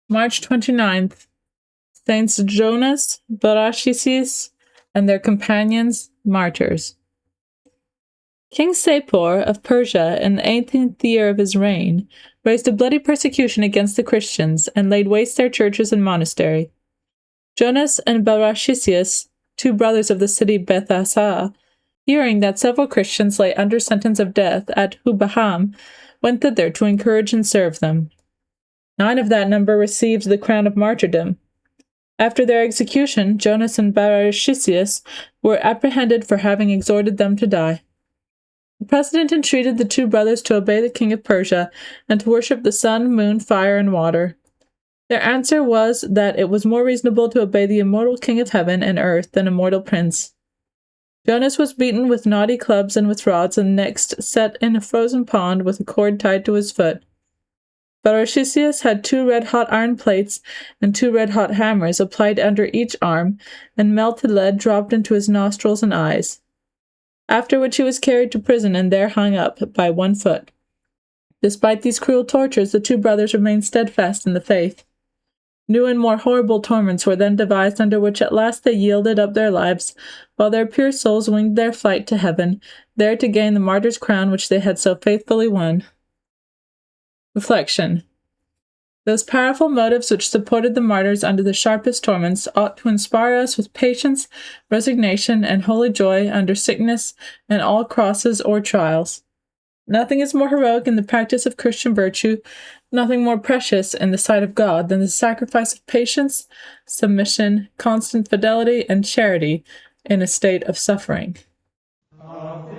March 29th. Saints Jonas, Barachisius, and their companions, martyrs. King Sapor of Persia, in the 18th year of his reign, raised a bloody persecution against the Christians and laid waste their churches and monastery. Jonas and Barachisius, two brothers of the city Bethasa, hearing that several Christians lay under sentence of death at Hubaham, went thither to encourage and serve them. 9 of that number received the crown of martyrdom. After their execution, Jonas and Barachisius were apprehended for having exhorted them to die. The president entreated the two brothers to obey the king of Persia and to worship the sun, moon, fire, and water. Their answer was that it was more reasonable to obey the immortal king of heaven and earth than a mortal prince. Jonas was beaten with knotty clubs and with rods, and next set in a frozen pond with a cord tied to his foot. Barachisius had 2 red-hot iron plates and 2 red-hot hammers applied under each arm, and melted lead dropped into his nostrils and eyes. After which he was carried to prison and there hung up by one foot. Despite these cruel tortures, the two brothers remained steadfast in the faith. New and more horrible torments were then devised, under which at last they yielded up their lives, while their pure souls winged their flight to heaven, there to gain the martyr's crown which they had so faithfully won. Reflection. Those powerful motives which supported the martyrs under the sharpest torments ought to inspire us with patience, resignation, and holy joy under sickness and all crosses or trials. Nothing is more heroic in the practice of Christian virtue, nothing more precious in the sight of God than the sacrifice of patience, submission, constant fidelity, and charity in a state of suffering. Amen.